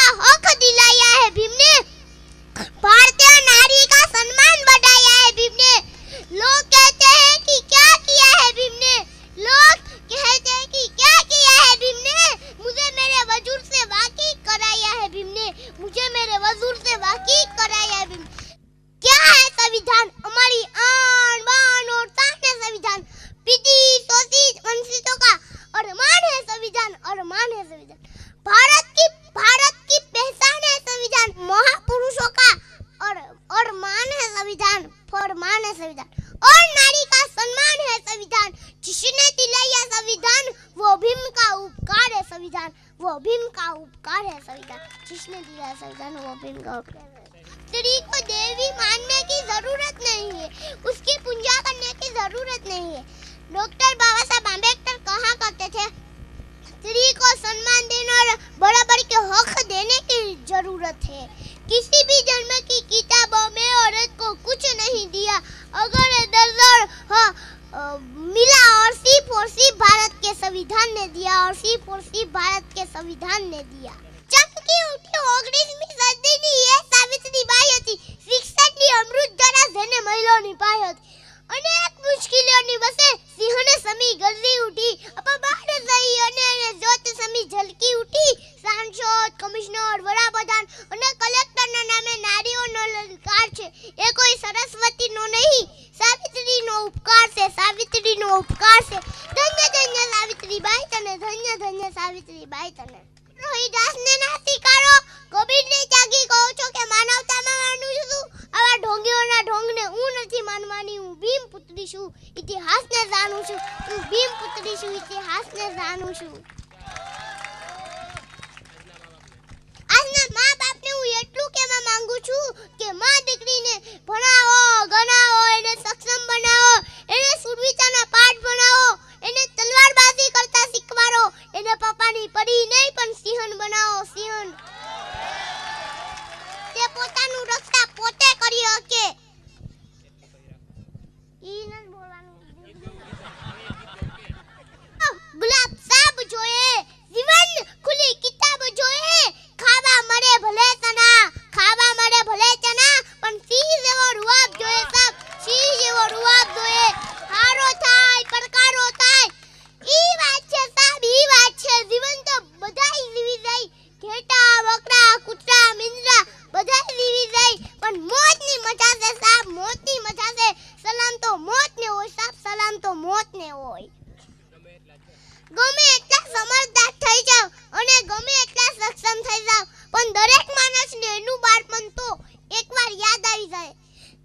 का हक दिलाया है भीम ने, भारतीय नारी का सम्मान बढ़ाया है भीम ने। लोग कहते हैं कि क्या किया है भीम ने, लोग कहते हैं कि क्या किया है भीम ने, मुझे मेरे वजूद से वाकिफ कराया है भीम ने, मुझे मेरे वजूद से वाकिफ कराया है भीम। क्या है संविधान, हमारी आन बान और शान है संविधान, पीटी शोषित वंचितों का अरमान है संविधान, अरमान है संविधान। भारत की पहचान है संविधान, महापुरुषों का और मान है संविधान, फरमान है संविधान, और नारी का सम्मान है संविधान। जिसने दिलाया संविधान वो भीम का उपकार है संविधान, वो भीम का उपकार है संविधान। जिसने दिलाया संविधान वो भीम का उपकार है। स्त्री को देवी मानने की जरूरत नहीं है, उसकी पूजा करने की जरूरत नहीं है। डॉक्टर बाबा साहब आंबेडकर कहा करते थे, स्त्री को सम्मान देने और बराबर के हक देने की जरूरत है। किसी भी जन्म की किताबों में औरत को कुछ नहीं दिया, अगर दर्जा मिला और सिर्फ भारत के संविधान ने दिया, और सिर्फ भारत के संविधान ने दिया। चमकी उठी 19મી સદીની એ સાવિત્રીબાઈ હતી, શિક્ષણની અમૃતધારા જેને મહિલાઓની પાય હતી। અનેક મુશ્કેલીઓની વચ્ચે સિંહને સમી ગરજી ઉઠી, અપબાદ થઈ અને જોત સમી ઝલકી ઉઠી। સાંસદ, કમિશનર, વડાપ્રધાન અને કલેક્ટરના નામે નારીઓનો લલકાર છે, એ કોઈ સરસ્વતીનો નહીં, સાવિત્રીનો ઉપકાર છે, સાવિત્રીનો ઉપકાર છે। ધન્ય ધન્ય સાવિત્રીબાઈ તને, ધન્ય ધન્ય સાવિત્રીબાઈ તને। રોહિદાસને ના સ્વીકારો, કબીરને ત્યાગી કહો છો કે માનવતામાં માનું છું। આવા ઢોંગીઓના ઢોંગને હું નથી માનવાની, હું ભીમ પુત્રી છું, ઇતિહાસને જાણું છું, હું ભીમ પુત્રી છું, ઇતિહાસને જાણું છું। આજના મા બાપને હું એટલું કહેવા માંગુ છું કે મા દીકરીને ભણાવો, ગણાવો, એને સક્ષમ બનાવો, એને સુરવીરતાના પાઠ ભણાવો, એને તલવારબાજી કરતા શીખવાડો, એને પપ્પાની પરી નહીં પણ સિંહણ બનાવો, સિંહણ। તે પોતાનું રક્ષા પોતે કરી શકે। ઈ ન બોલવાનું। ગુલાબ સાબ જોઈએ, જીવન ખુલી કિતાબ જોઈએ, ખાવા મળે ભલે ચના, ખાવા મળે ભલે ચના, પણ સિંહ જેવો રૂઆબ જોઈએ સાબ, સિંહ જેવો રૂઆબ જોઈએ। હારો થાય, પડકારો થાય, ઈ વાત છે સાબ, ઈ વાત છે। જીવન તો બધાય જીવી જાય, ઘેટા, બકરા, કૂતરા, મીંદડા બધાય જીવી જાય, પણ મોતની મજા છે સાબ, મોતની મજા છે। સલામ તો મોતને હોય સાબ, સલામ તો મોતને હોય। ગમે એટલા સમજદાર થઈ જાવ અને ગમે એટલા સક્ષમ થઈ જાવ, પણ દરેક માણસને એનું બાળપણ તો એકવાર યાદ આવી જાય।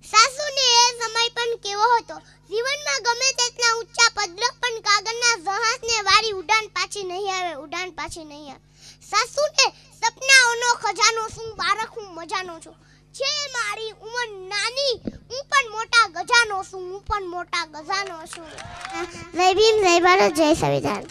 સાસુને એ સમય પણ કેવો હતો, જીવનમાં ગમે તેટલા ઊંચા પદક પણ કાગળના જહાજને વાળી ઉડાન પાછી નહીં આવે, ઉડાન પાછી નહીં આવે। સાસુને સપનાઓનો ખજાનો શું, બાળક હું મજાનો છું, છે મારી ઉંમર નાની, હું પણ મોટા ગજાનો છું, હું પણ મોટા ગજાનો છું। જય ભીમ, જય ભારત, જય સંવિધાન।